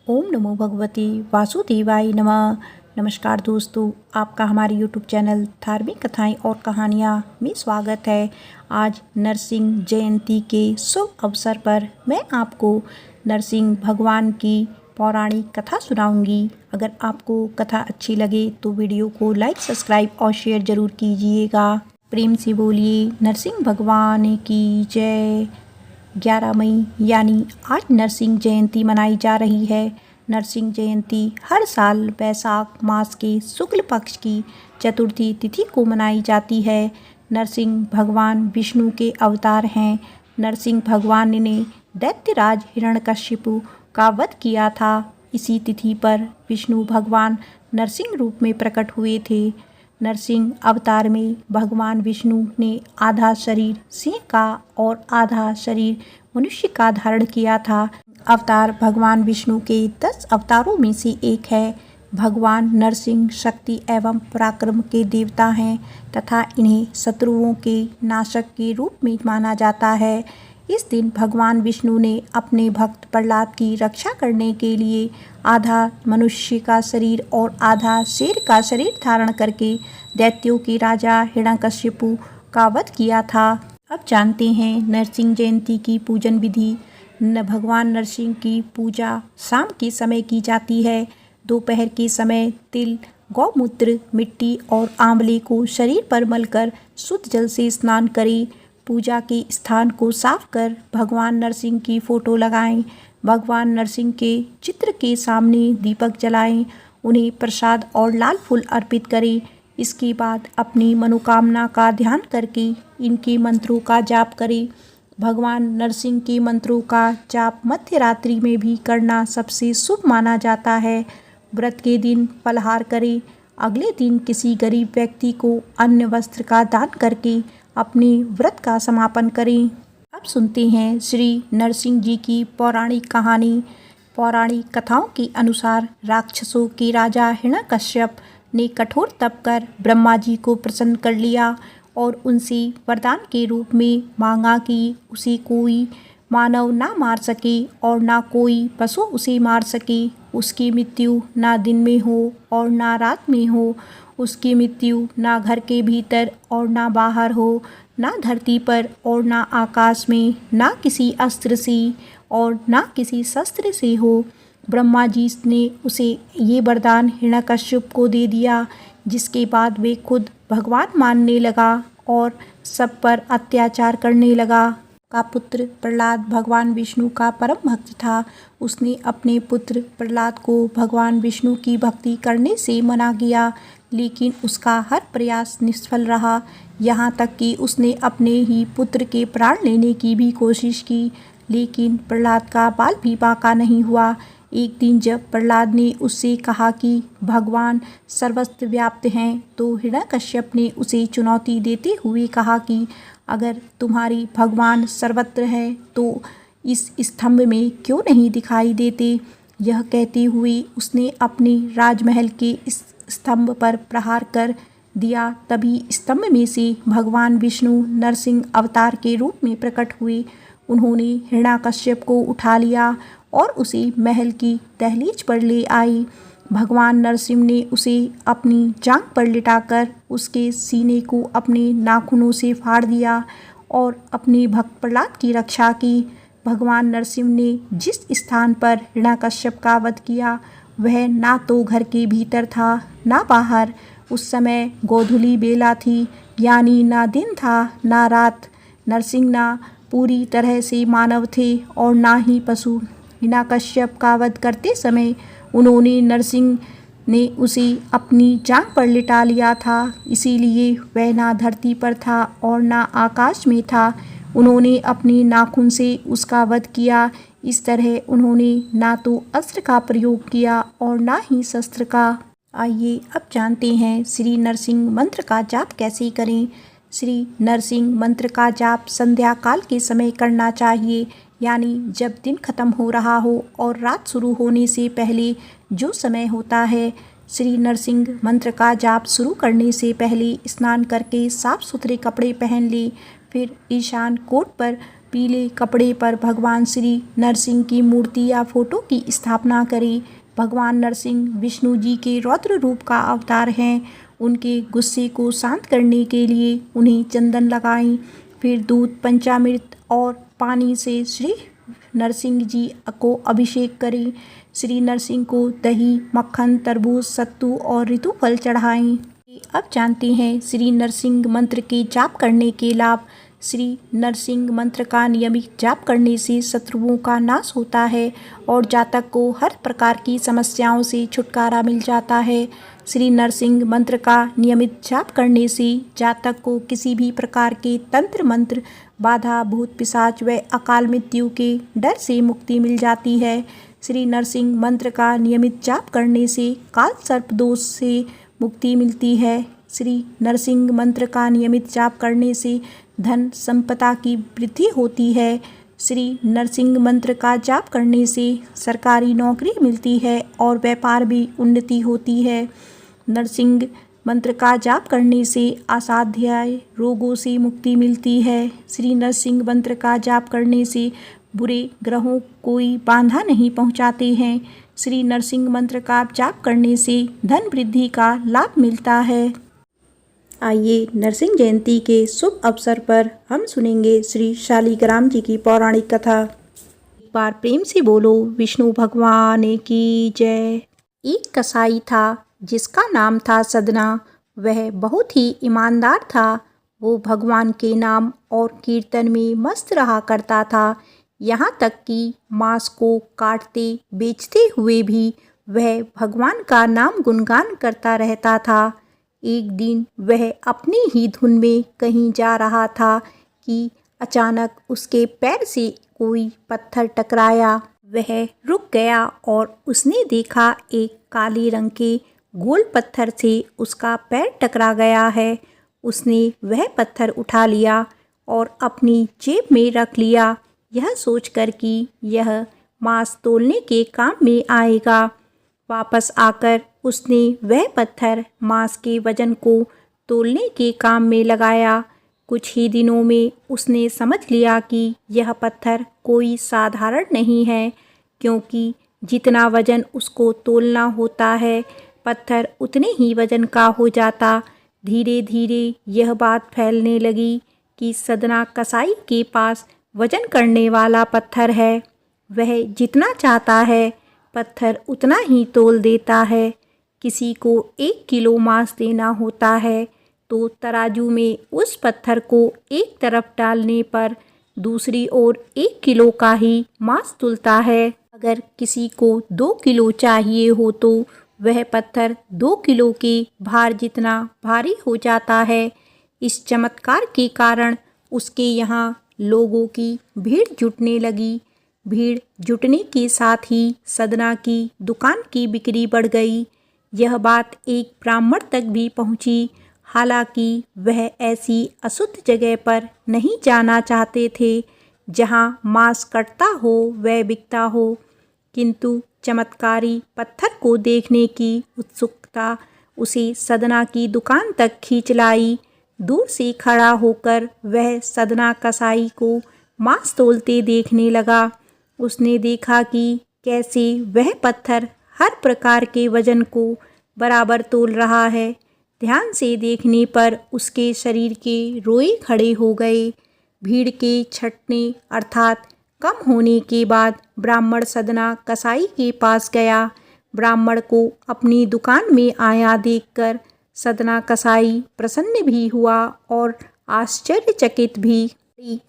ओम नमो भगवते वासुदेवाय नमः। नमस्कार दोस्तों, आपका हमारे YouTube चैनल धार्मिक कथाएं और कहानियां में स्वागत है। आज नरसिंह जयंती के शुभ अवसर पर मैं आपको नरसिंह भगवान की पौराणिक कथा सुनाऊंगी। अगर आपको कथा अच्छी लगे तो वीडियो को लाइक, सब्सक्राइब और शेयर जरूर कीजिएगा। प्रेम से बोलिए नरसिंह भगवान की जय। 11 मई यानी आज नरसिंह जयंती मनाई जा रही है। नरसिंह जयंती हर साल वैशाख मास के शुक्ल पक्ष की चतुर्थी तिथि को मनाई जाती है। नरसिंह भगवान विष्णु के अवतार हैं। नरसिंह भगवान ने दैत्यराज हिरण्यकशिपु का वध किया था। इसी तिथि पर विष्णु भगवान नरसिंह रूप में प्रकट हुए थे। नरसिंह अवतार में भगवान विष्णु ने आधा शरीर सिंह का और आधा शरीर मनुष्य का धारण किया था। अवतार भगवान विष्णु के 10 अवतारों में से एक है। भगवान नरसिंह शक्ति एवं पराक्रम के देवता हैं तथा इन्हें शत्रुओं के नाशक के रूप में माना जाता है। इस दिन भगवान विष्णु ने अपने भक्त प्रहलाद की रक्षा करने के लिए आधा मनुष्य का शरीर और आधा शेर का शरीर धारण करके दैत्यों के राजा हिरण्यकशिपु का वध किया था। अब जानते हैं नरसिंह जयंती की पूजन विधि। भगवान नरसिंह की पूजा शाम के समय की जाती है। दोपहर के समय तिल, गौमूत्र, मिट्टी और आंवले को शरीर पर मलकर शुद्ध जल से स्नान करें। पूजा के स्थान को साफ कर भगवान नरसिंह की फोटो लगाएं। भगवान नरसिंह के चित्र के सामने दीपक जलाएं। उन्हें प्रसाद और लाल फूल अर्पित करें। इसके बाद अपनी मनोकामना का ध्यान करके इनके मंत्रों का जाप करें। भगवान नरसिंह के मंत्रों का जाप मध्य रात्रि में भी करना सबसे शुभ माना जाता है। व्रत के दिन फलाहार करें। अगले दिन किसी गरीब व्यक्ति को अन्न वस्त्र का दान करके अपने व्रत का समापन करें। अब सुनते हैं श्री नरसिंह जी की पौराणिक कहानी। पौराणिक कथाओं के अनुसार राक्षसों के राजा हिरण्यकश्यप ने कठोर तप कर ब्रह्मा जी को प्रसन्न कर लिया और उनसे वरदान के रूप में मांगा कि उसे कोई मानव ना मार सके और ना कोई पशु उसे मार सके। उसकी मृत्यु ना दिन में हो और ना रात में हो। उसकी मृत्यु ना घर के भीतर और ना बाहर हो, ना धरती पर और ना आकाश में, ना किसी अस्त्र से और ना किसी शस्त्र से हो। ब्रह्मा जी ने उसे ये वरदान हिरण्यकश्यप को दे दिया, जिसके बाद वे खुद भगवान मानने लगा और सब पर अत्याचार करने लगा। का पुत्र प्रहलाद भगवान विष्णु का परम भक्त था। उसने अपने पुत्र प्रहलाद को भगवान विष्णु की भक्ति करने से मना किया, लेकिन उसका हर प्रयास निष्फल रहा। यहाँ तक कि उसने अपने ही पुत्र के प्राण लेने की भी कोशिश की, लेकिन प्रहलाद का बाल भी बांका नहीं हुआ। एक दिन जब प्रहलाद ने उससे कहा कि भगवान सर्वत्र व्याप्त हैं, तो हिरण्यकश्यप ने उसे चुनौती देते हुए कहा कि अगर तुम्हारी भगवान सर्वत्र है तो इस स्तंभ में क्यों नहीं दिखाई देते। यह कहते हुए उसने अपने राजमहल के इस स्तंभ पर प्रहार कर दिया। तभी स्तंभ में से भगवान विष्णु नरसिंह अवतार के रूप में प्रकट हुए। उन्होंने हिरण्यकश्यप को उठा लिया और उसे महल की दहलीज पर ले आई। भगवान नरसिंह ने उसे अपनी जांघ पर लिटाकर उसके सीने को अपने नाखूनों से फाड़ दिया और अपने भक्त प्रहलाद की रक्षा की। भगवान नरसिंह ने जिस स्थान पर हिरण्यकश्यप का वध किया वह ना तो घर के भीतर था ना बाहर। उस समय गोधूली बेला थी, यानी ना दिन था ना रात। नरसिंह ना पूरी तरह से मानव थे और ना ही पशु। हिरण्यकश्यप का वध करते समय उन्होंने नरसिंह ने उसे अपनी जांघ पर लिटा लिया था, इसीलिए वह ना धरती पर था और ना आकाश में था। उन्होंने अपने नाखून से उसका वध किया। इस तरह उन्होंने ना तो अस्त्र का प्रयोग किया और ना ही शस्त्र का। आइए अब जानते हैं श्री नरसिंह मंत्र का जाप कैसे करें। श्री नरसिंह मंत्र का जाप संध्या काल के समय करना चाहिए, यानी जब दिन खत्म हो रहा हो और रात शुरू होने से पहले जो समय होता है। श्री नरसिंह मंत्र का जाप शुरू करने से पहले स्नान करके साफ सुथरे कपड़े पहन ले। फिर ईशान कोट पर पीले कपड़े पर भगवान श्री नरसिंह की मूर्ति या फोटो की स्थापना करें। भगवान नरसिंह विष्णु जी के रौद्र रूप का अवतार हैं। उनके गुस्से को शांत करने के लिए उन्हें चंदन लगाएं। फिर दूध, पंचामृत और पानी से श्री नरसिंह जी को अभिषेक करें। श्री नरसिंह को दही, मक्खन, तरबूज, सत्तू और ऋतुफल चढ़ाएं। अब जानते हैं श्री नरसिंह मंत्र के जाप करने के लाभ। श्री नरसिंह मंत्र का नियमित जाप करने से शत्रुओं का नाश होता है और जातक को हर प्रकार की समस्याओं से छुटकारा मिल जाता है। श्री नरसिंह मंत्र का नियमित जाप करने से जातक को किसी भी प्रकार के तंत्र मंत्र, बाधा, भूत पिशाच व अकाल मृत्यु के डर से मुक्ति मिल जाती है। श्री नरसिंह मंत्र का नियमित जाप करने से काल सर्प दोष से मुक्ति मिलती है। श्री नरसिंह मंत्र का नियमित जाप करने से धन संपदा की वृद्धि होती है। श्री नरसिंह मंत्र का जाप करने से सरकारी नौकरी मिलती है और व्यापार भी उन्नति होती है। नरसिंह मंत्र का जाप करने से असाध्य रोगों से मुक्ति मिलती है। श्री नरसिंह मंत्र का जाप करने से बुरे ग्रहों कोई बाधा नहीं पहुंचाते हैं। श्री नरसिंह मंत्र का जाप करने से धन वृद्धि का लाभ मिलता है। आइए नरसिंह जयंती के शुभ अवसर पर हम सुनेंगे श्री शालिग्राम जी की पौराणिक कथा। एक बार प्रेम से बोलो विष्णु भगवान की जय। एक कसाई था जिसका नाम था सदना। वह बहुत ही ईमानदार था। वो भगवान के नाम और कीर्तन में मस्त रहा करता था। यहाँ तक कि मांस को काटते बेचते हुए भी वह भगवान का नाम गुणगान करता रहता था। एक दिन वह अपनी ही धुन में कहीं जा रहा था कि अचानक उसके पैर से कोई पत्थर टकराया। वह रुक गया और उसने देखा एक काले रंग के गोल पत्थर से उसका पैर टकरा गया है। उसने वह पत्थर उठा लिया और अपनी जेब में रख लिया, यह सोचकर कि यह मांस तोलने के काम में आएगा। वापस आकर उसने वह पत्थर मांस के वजन को तोलने के काम में लगाया। कुछ ही दिनों में उसने समझ लिया कि यह पत्थर कोई साधारण नहीं है, क्योंकि जितना वजन उसको तोलना होता है पत्थर उतने ही वजन का हो जाता। धीरे धीरे यह बात फैलने लगी कि सदना कसाई के पास वजन करने वाला पत्थर है। वह जितना चाहता है पत्थर उतना ही तोल देता है। किसी को 1 किलो मांस देना होता है तो तराजू में उस पत्थर को एक तरफ डालने पर दूसरी ओर 1 किलो का ही मांस तुलता है। अगर किसी को 2 किलो चाहिए हो तो वह पत्थर 2 किलो के भार जितना भारी हो जाता है। इस चमत्कार के कारण उसके यहाँ लोगों की भीड़ जुटने लगी। भीड़ जुटने के साथ ही सदना की दुकान की बिक्री बढ़ गई। यह बात एक ब्राह्मण तक भी पहुंची। हालांकि वह ऐसी अशुद्ध जगह पर नहीं जाना चाहते थे जहां मांस कटता हो व बिकता हो, किंतु चमत्कारी पत्थर को देखने की उत्सुकता उसे सदना की दुकान तक खींच लाई। दूर से खड़ा होकर वह सदना कसाई को मांस तोलते देखने लगा। उसने देखा कि कैसे वह पत्थर हर प्रकार के वजन को बराबर तोल रहा है। ध्यान से देखने पर उसके शरीर के रोए खड़े हो गए। भीड़ के छंटने अर्थात कम होने के बाद ब्राह्मण सदना कसाई के पास गया। ब्राह्मण को अपनी दुकान में आया देखकर सदना कसाई प्रसन्न भी हुआ और आश्चर्यचकित भी।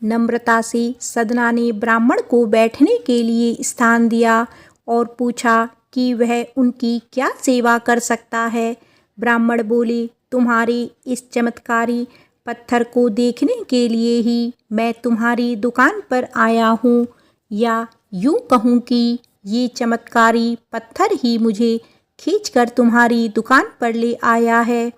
नम्रता से सदना ने ब्राह्मण को बैठने के लिए स्थान दिया और पूछा कि वह उनकी क्या सेवा कर सकता है। ब्राह्मण बोले, तुम्हारे इस चमत्कारी पत्थर को देखने के लिए ही मैं तुम्हारी दुकान पर आया हूँ, या यूँ कहूँ कि ये चमत्कारी पत्थर ही मुझे खींचकर तुम्हारी दुकान पर ले आया है।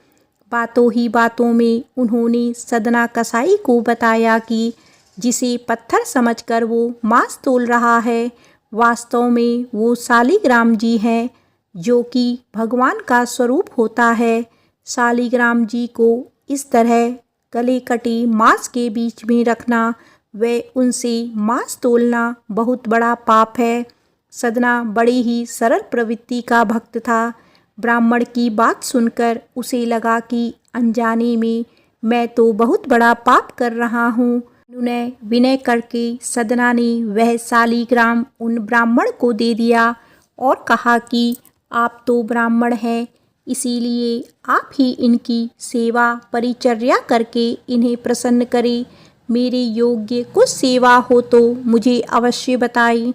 बातों ही बातों में उन्होंने सदना कसाई को बताया कि जिसे पत्थर समझकर वो मांस तोल रहा है, वास्तव में वो शालिग्राम जी हैं, जो कि भगवान का स्वरूप होता है। शालिग्राम जी को इस तरह गले कटे मांस के बीच में रखना वे उनसे मांस तोलना बहुत बड़ा पाप है। सदना बड़ी ही सरल प्रवृत्ति का भक्त था। ब्राह्मण की बात सुनकर उसे लगा कि अनजाने में मैं तो बहुत बड़ा पाप कर रहा हूँ। उन्होंने विनय करके सदना ने वह शालिग्राम उन ब्राह्मण को दे दिया और कहा कि आप तो ब्राह्मण हैं, इसीलिए आप ही इनकी सेवा परिचर्या करके इन्हें प्रसन्न करें। मेरे योग्य कुछ सेवा हो तो मुझे अवश्य बताएं।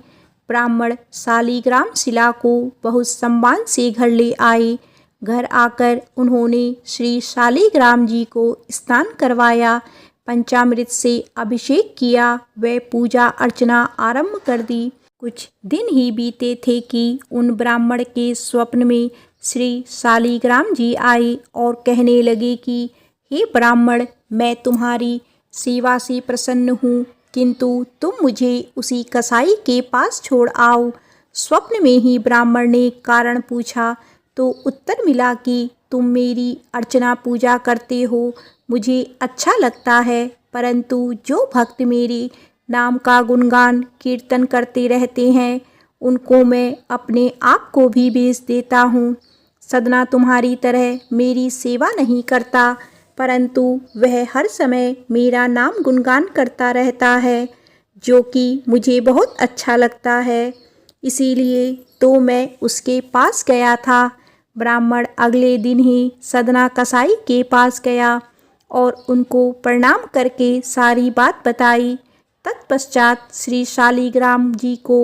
ब्राह्मण शालिग्राम शिला को बहुत सम्मान से घर ले आए। घर आकर उन्होंने श्री शालिग्राम जी को स्नान करवाया, पंचामृत से अभिषेक किया, वे पूजा अर्चना आरंभ कर दी। कुछ दिन ही बीते थे कि उन ब्राह्मण के स्वप्न में श्री शालिग्राम जी आए और कहने लगे कि हे ब्राह्मण, मैं तुम्हारी सेवा से प्रसन्न हूँ, किंतु तुम मुझे उसी कसाई के पास छोड़ आओ। स्वप्न में ही ब्राह्मण ने कारण पूछा तो उत्तर मिला कि तुम मेरी अर्चना पूजा करते हो, मुझे अच्छा लगता है, परंतु जो भक्त मेरे नाम का गुणगान कीर्तन करते रहते हैं उनको मैं अपने आप को भी बेच देता हूँ। सदना तुम्हारी तरह मेरी सेवा नहीं करता, परंतु वह हर समय मेरा नाम गुणगान करता रहता है, जो कि मुझे बहुत अच्छा लगता है, इसीलिए तो मैं उसके पास गया था। ब्राह्मण अगले दिन ही सदना कसाई के पास गया और उनको प्रणाम करके सारी बात बताई। तत्पश्चात श्री शालिग्राम जी को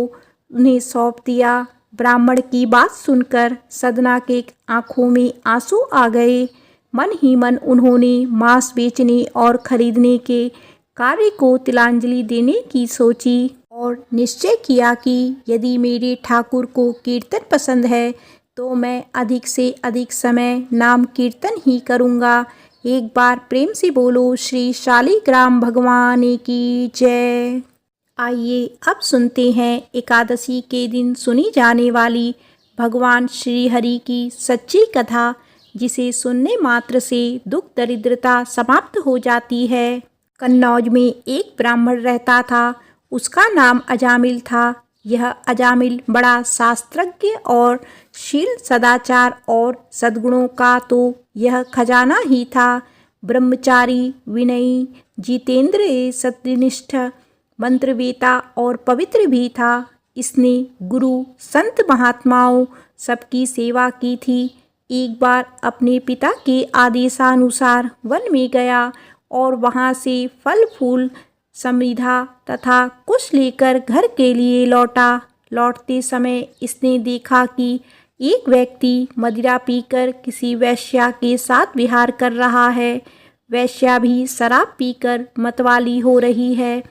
उन्हें सौंप दिया। ब्राह्मण की बात सुनकर सदना के आंखों में आंसू आ गए। मन ही मन उन्होंने मांस बेचने और खरीदने के कार्य को तिलांजलि देने की सोची और निश्चय किया कि यदि मेरे ठाकुर को कीर्तन पसंद है तो मैं अधिक से अधिक समय नाम कीर्तन ही करूँगा। एक बार प्रेम से बोलो श्री शालिग्राम भगवान की जय। आइए अब सुनते हैं एकादशी के दिन सुनी जाने वाली भगवान श्री हरि की सच्ची कथा, जिसे सुनने मात्र से दुख दरिद्रता समाप्त हो जाती है। कन्नौज में एक ब्राह्मण रहता था, उसका नाम अजामिल था। यह अजामिल बड़ा शास्त्रज्ञ और शील सदाचार और सद्गुणों का तो यह खजाना ही था। ब्रह्मचारी, विनयी, जितेंद्रिय, सत्यनिष्ठ, मंत्रवेता और पवित्र भी था। इसने गुरु, संत, महात्माओं सबकी सेवा की थी। एक बार अपने पिता के आदेशानुसार वन में गया और वहाँ से फल फूल समृद्धा तथा कुछ लेकर घर के लिए लौटा। लौटते समय इसने देखा कि एक व्यक्ति मदिरा पीकर किसी वेश्या के साथ विहार कर रहा है। वेश्या भी शराब पीकर मतवाली हो रही है।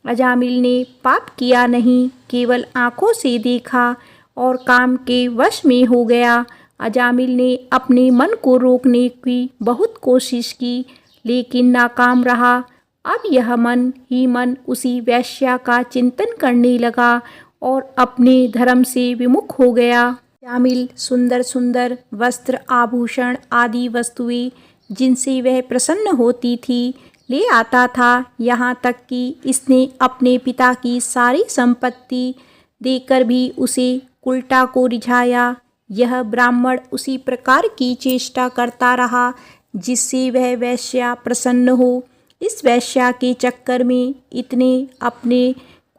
अजामिल ने पाप किया नहीं, केवल आंखों से देखा और काम के वश में हो गया। अजामिल ने अपने मन को रोकने की बहुत कोशिश की, लेकिन नाकाम रहा। अब यह मन ही मन उसी वेश्या का चिंतन करने लगा और अपने धर्म से विमुख हो गया। अजामिल सुंदर सुंदर वस्त्र, आभूषण आदि वस्तुएं जिनसे वह प्रसन्न होती थी ले आता था। यहाँ तक कि इसने अपने पिता की सारी संपत्ति देकर भी उसे उल्टा को रिझाया। यह ब्राह्मण उसी प्रकार की चेष्टा करता रहा जिससे वह वेश्या प्रसन्न हो। इस वेश्या के चक्कर में इतने अपने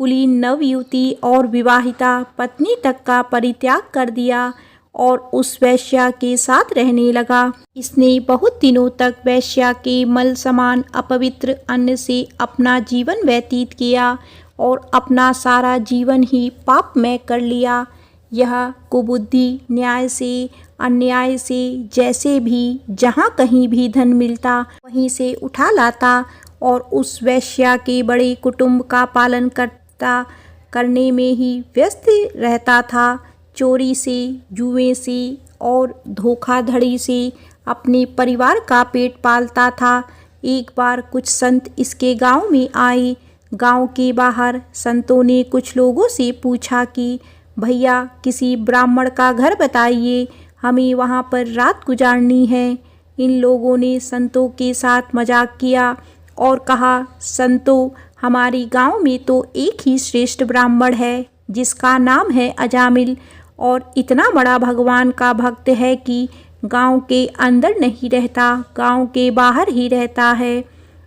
कुलीन नवयुवती और विवाहिता पत्नी तक का परित्याग कर दिया और उस वेश्या के साथ रहने लगा। इसने बहुत दिनों तक वेश्या के मल समान अपवित्र अन्न से अपना जीवन व्यतीत किया और अपना सारा जीवन ही पापमय कर लिया। यह कुबुद्धि न्याय से अन्याय से जैसे भी जहाँ कहीं भी धन मिलता वहीं से उठा लाता और उस वेश्या के बड़े कुटुंब का पालन करने में ही व्यस्त रहता था। चोरी से, जुए से और धोखाधड़ी से अपने परिवार का पेट पालता था। एक बार कुछ संत इसके गांव में आए। गांव के बाहर संतों ने कुछ लोगों से पूछा कि भैया किसी ब्राह्मण का घर बताइए, हमें वहां पर रात गुजारनी है। इन लोगों ने संतों के साथ मजाक किया और कहा, संतों हमारी गांव में तो एक ही श्रेष्ठ ब्राह्मण है जिसका नाम है अजामिल, और इतना बड़ा भगवान का भक्त है कि गांव के अंदर नहीं रहता, गांव के बाहर ही रहता है।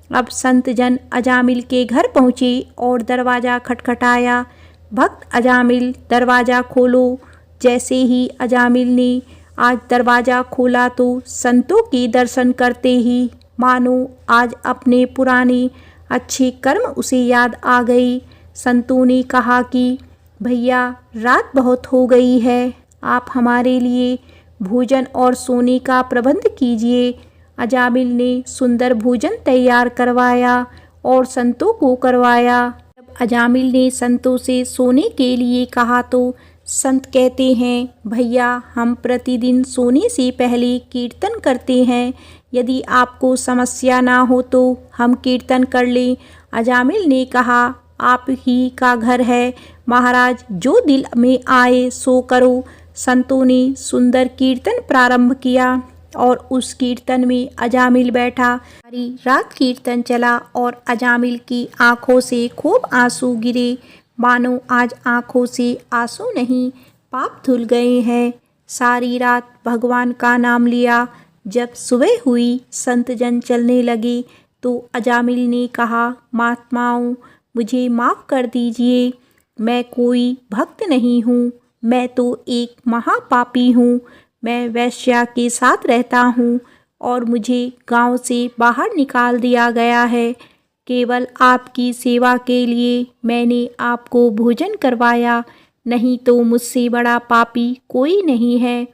अब संत जन अजामिल के घर पहुँचे और दरवाज़ा खटखटाया। भक्त अजामिल, दरवाज़ा खोलो। जैसे ही अजामिल ने आज दरवाज़ा खोला तो संतों के दर्शन करते ही मानो आज अपने पुराने अच्छे कर्म उसे याद आ गई। संतों ने कहा कि भैया, रात बहुत हो गई है, आप हमारे लिए भोजन और सोने का प्रबंध कीजिए। अजामिल ने सुंदर भोजन तैयार करवाया और संतों को करवाया। जब अजामिल ने संतों से सोने के लिए कहा तो संत कहते हैं, भैया, हम प्रतिदिन सोने से पहले कीर्तन करते हैं, यदि आपको समस्या ना हो तो हम कीर्तन कर लें। अजामिल ने कहा, आप ही का घर है महाराज, जो दिल में आए सो करो। संतों ने सुंदर कीर्तन प्रारंभ किया और उस कीर्तन में अजामिल बैठा। सारी रात कीर्तन चला और अजामिल की आंखों से खूब आंसू गिरे, मानो आज आंखों से आंसू नहीं, पाप धुल गए हैं। सारी रात भगवान का नाम लिया। जब सुबह हुई, संत जन चलने लगे तो अजामिल ने कहा, महात्माओं, मुझे माफ़ कर दीजिए, मैं कोई भक्त नहीं हूँ, मैं तो एक महापापी हूँ। मैं वेश्या के साथ रहता हूँ और मुझे गांव से बाहर निकाल दिया गया है। केवल आपकी सेवा के लिए मैंने आपको भोजन करवाया, नहीं तो मुझसे बड़ा पापी कोई नहीं है।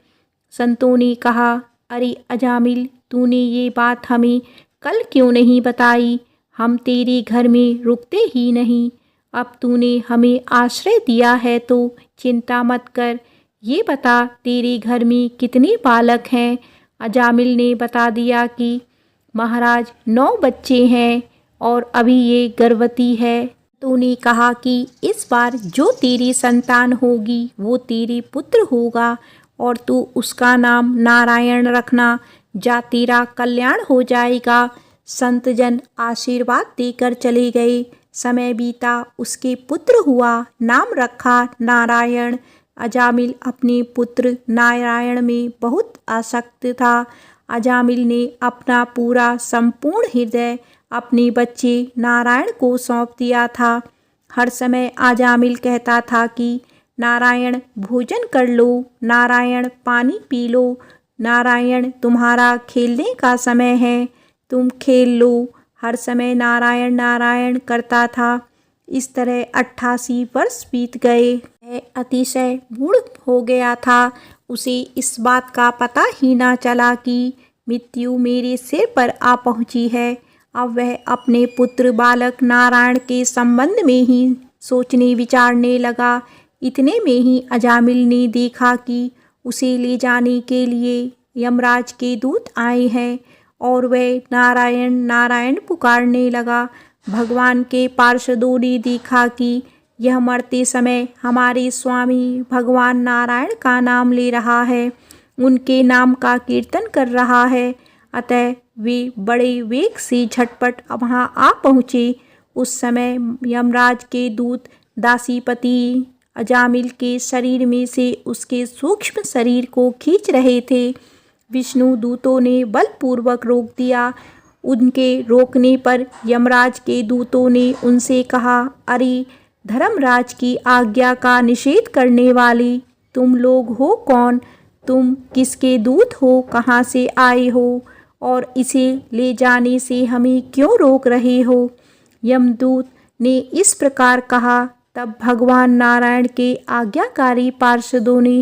संतों ने कहा, अरे अजामिल, तूने ये बात हमें कल क्यों नहीं बताई? हम तेरे घर में रुकते ही नहीं। अब तूने हमें आश्रय दिया है तो चिंता मत कर। ये बता, तेरे घर में कितने बालक हैं? अजामिल ने बता दिया कि महाराज, 9 बच्चे हैं और अभी ये गर्भवती है। तूने कहा कि इस बार जो तेरी संतान होगी वो तेरे पुत्र होगा और तू उसका नाम नारायण रखना, जा तेरा कल्याण हो जाएगा। संत जन आशीर्वाद देकर चले गए। समय बीता, उसके पुत्र हुआ, नाम रखा नारायण। अजामिल अपने पुत्र नारायण में बहुत आसक्त था। अजामिल ने अपना पूरा संपूर्ण हृदय अपने बच्चे नारायण को सौंप दिया था। हर समय अजामिल कहता था कि नारायण, भोजन कर लो, नारायण, पानी पी लो, नारायण, तुम्हारा खेलने का समय है, तुम खेल लो। हर समय नारायण नारायण करता था। इस तरह 88 वर्ष बीत गए। वह अतिशय मूढ़ हो गया था। उसे इस बात का पता ही ना चला कि मृत्यु मेरे सिर पर आ पहुंची है। अब वह अपने पुत्र बालक नारायण के संबंध में ही सोचने विचारने लगा। इतने में ही अजामिल ने देखा कि उसे ले जाने के लिए यमराज के दूत आए हैं और वह नारायण नारायण पुकारने लगा। भगवान के पार्षदों ने देखा कि यह मरते समय हमारे स्वामी भगवान नारायण का नाम ले रहा है, उनके नाम का कीर्तन कर रहा है, अतः वे बड़े वेग से झटपट वहाँ आ पहुँचे। उस समय यमराज के दूत दासीपति अजामिल के शरीर में से उसके सूक्ष्म शरीर को खींच रहे थे। विष्णु दूतों ने बलपूर्वक रोक दिया। उनके रोकने पर यमराज के दूतों ने उनसे कहा, अरे धर्मराज की आज्ञा का निषेध करने वाले तुम लोग हो कौन? तुम किसके दूत हो? कहाँ से आए हो? और इसे ले जाने से हमें क्यों रोक रहे हो? यमदूत ने इस प्रकार कहा। तब भगवान नारायण के आज्ञाकारी पार्षदों ने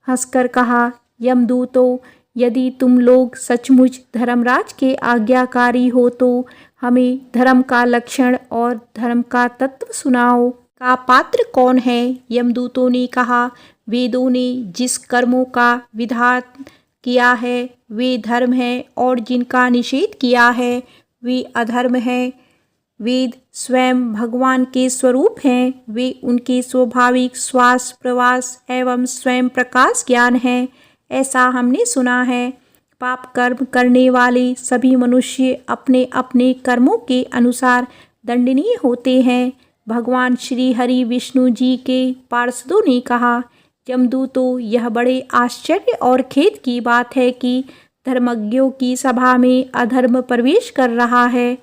हंसकर कहा, यमदूतों, यदि तुम लोग सचमुच धर्मराज के आज्ञाकारी हो तो हमें धर्म का लक्षण और धर्म का तत्व सुनाओ। का पात्र कौन है? यमदूतों ने कहा, वेदों ने जिस कर्मों का विधान किया है वे धर्म है और जिनका निषेध किया है वे अधर्म है। वेद स्वयं भगवान के स्वरूप हैं। वे उनके स्वाभाविक श्वास प्रवास एवं स्वयं प्रकाश ज्ञान है, ऐसा हमने सुना है। पाप कर्म करने वाले सभी मनुष्य अपने अपने कर्मों के अनुसार दंडनीय होते हैं। भगवान श्री हरि विष्णु जी के पार्षदों ने कहा, यमदूतों, यह बड़े आश्चर्य और खेद की बात है कि धर्मज्ञों की सभा में अधर्म प्रवेश कर रहा है,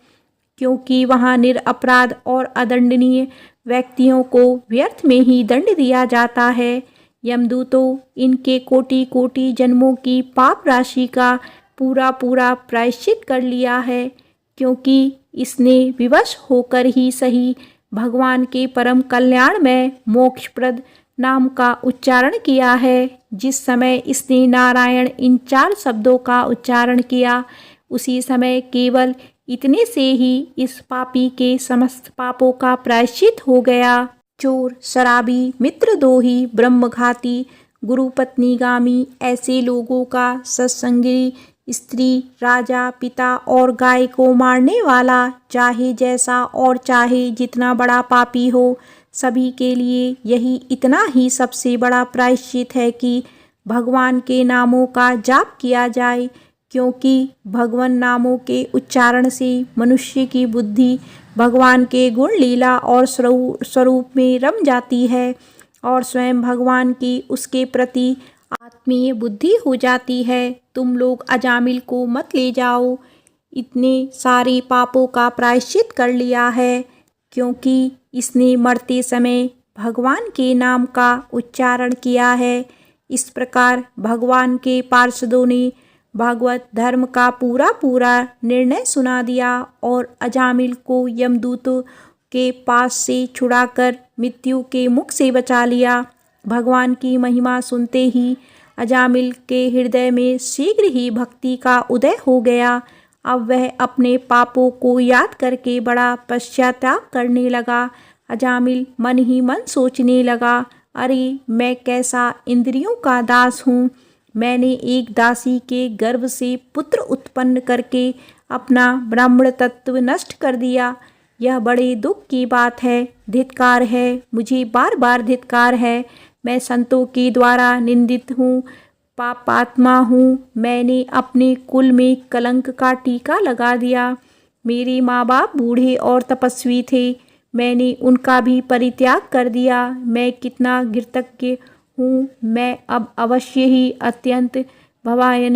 क्योंकि वहाँ निरपराध और अदंडनीय व्यक्तियों को व्यर्थ में ही दंड दिया जाता है। यमदूतों, इनके कोटि कोटि जन्मों की पाप राशि का पूरा पूरा प्रायश्चित कर लिया है, क्योंकि इसने विवश होकर ही सही भगवान के परम कल्याण में मोक्षप्रद नाम का उच्चारण किया है। जिस समय इसने नारायण इन 4 शब्दों का उच्चारण किया, उसी समय केवल इतने से ही इस पापी के समस्त पापों का प्रायश्चित हो गया। चोर, शराबी, मित्रद्रोही, ब्रह्मघाती, गुरुपत्नीगामी ऐसे लोगों का सत्संगी, स्त्री, राजा, पिता और गाय को मारने वाला, चाहे जैसा और चाहे जितना बड़ा पापी हो, सभी के लिए यही इतना ही सबसे बड़ा प्रायश्चित है कि भगवान के नामों का जाप किया जाए, क्योंकि भगवान नामों के उच्चारण से मनुष्य की बुद्धि भगवान के गुण, लीला और स्वरूप में रम जाती है और स्वयं भगवान की उसके प्रति आत्मीय बुद्धि हो जाती है। तुम लोग अजामिल को मत ले जाओ, इतने सारे पापों का प्रायश्चित कर लिया है, क्योंकि इसने मरते समय भगवान के नाम का उच्चारण किया है। इस प्रकार भगवान के पार्षदों ने भागवत धर्म का पूरा पूरा निर्णय सुना दिया और अजामिल को यमदूतों के पास से छुड़ाकर मृत्यु के मुख से बचा लिया। भगवान की महिमा सुनते ही अजामिल के हृदय में शीघ्र ही भक्ति का उदय हो गया। अब वह अपने पापों को याद करके बड़ा पश्चाताप करने लगा। अजामिल मन ही मन सोचने लगा, अरे मैं कैसा इंद्रियों का दास हूँ। मैंने एक दासी के गर्भ से पुत्र उत्पन्न करके अपना ब्राह्मण तत्व नष्ट कर दिया। यह बड़े दुख की बात है। धिक्कार है, मुझे बार बार धिक्कार है। मैं संतों के द्वारा निंदित हूँ, पापात्मा हूँ। मैंने अपने कुल में कलंक का टीका लगा दिया। मेरे माँ बाप बूढ़े और तपस्वी थे, मैंने उनका भी परित्याग कर दिया। मैं कितना घृतज्ञ हूँ। मैं अब अवश्य ही अत्यंत भयावह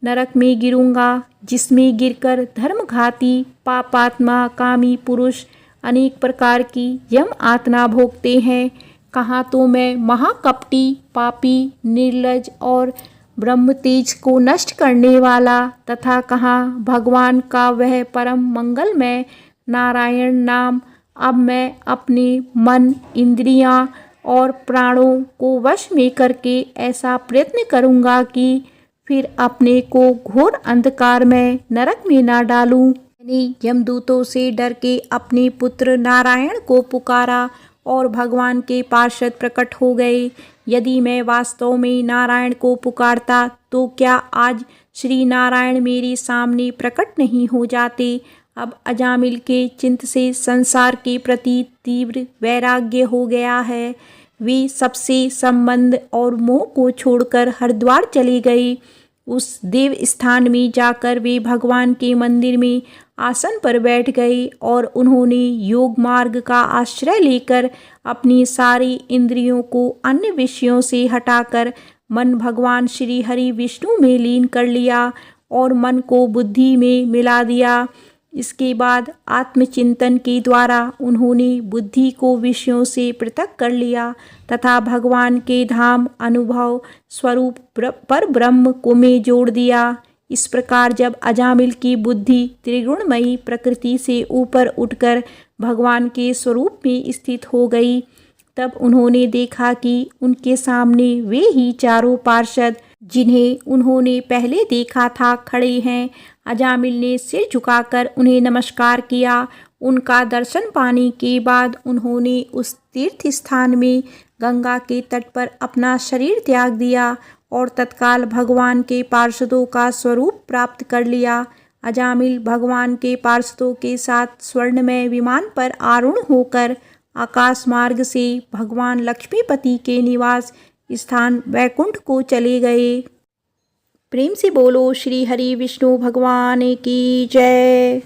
नरक में गिरूंगा, जिसमें गिरकर धर्मघाती, पापात्मा, कामी पुरुष अनेक प्रकार की यम यातना भोगते हैं। कहाँ तो मैं महाकपटी, पापी, निर्लज और ब्रह्म तेज को नष्ट करने वाला, तथा कहाँ भगवान का वह परम मंगलमय नारायण नाम। अब मैं अपने मन, इंद्रियां और प्राणों को वश में करके ऐसा प्रयत्न करूंगा कि फिर अपने को घोर अंधकार में नरक में ना डालूं। मैंने यमदूतों से डर के अपने पुत्र नारायण को पुकारा और भगवान के पार्षद प्रकट हो गए। यदि मैं वास्तव में नारायण को पुकारता तो क्या आज श्री नारायण मेरे सामने प्रकट नहीं हो जाते। अब अजामिल के चित्त से संसार के प्रति तीव्र वैराग्य हो गया है। वे सबसे संबंध और मोह को छोड़कर हरिद्वार चले गए। उस देव स्थान में जाकर वे भगवान के मंदिर में आसन पर बैठ गए और उन्होंने योग मार्ग का आश्रय लेकर अपनी सारी इंद्रियों को अन्य विषयों से हटाकर मन भगवान श्री हरि विष्णु में लीन कर लिया और मन को बुद्धि में मिला दिया। इसके बाद आत्मचिंतन के द्वारा उन्होंने बुद्धि को विषयों से पृथक कर लिया तथा भगवान के धाम अनुभव स्वरूप पर ब्रह्म को में जोड़ दिया। इस प्रकार जब अजामिल की बुद्धि त्रिगुणमयी प्रकृति से ऊपर उठकर भगवान के स्वरूप में स्थित हो गई, तब उन्होंने देखा कि उनके सामने वे ही चारों पार्षद जिन्हें उन्होंने पहले देखा था खड़े हैं। अजामिल ने सिर झुकाकर उन्हें नमस्कार किया। उनका दर्शन पाने के बाद उन्होंने उस तीर्थ स्थान में गंगा के तट पर अपना शरीर त्याग दिया और तत्काल भगवान के पार्षदों का स्वरूप प्राप्त कर लिया। अजामिल भगवान के पार्षदों के साथ स्वर्णमय विमान पर आरूढ़ होकर आकाश मार्ग से भगवान लक्ष्मीपति के निवास स्थान वैकुंठ को चले गए। प्रेम से बोलो श्री हरि विष्णु भगवान की जय।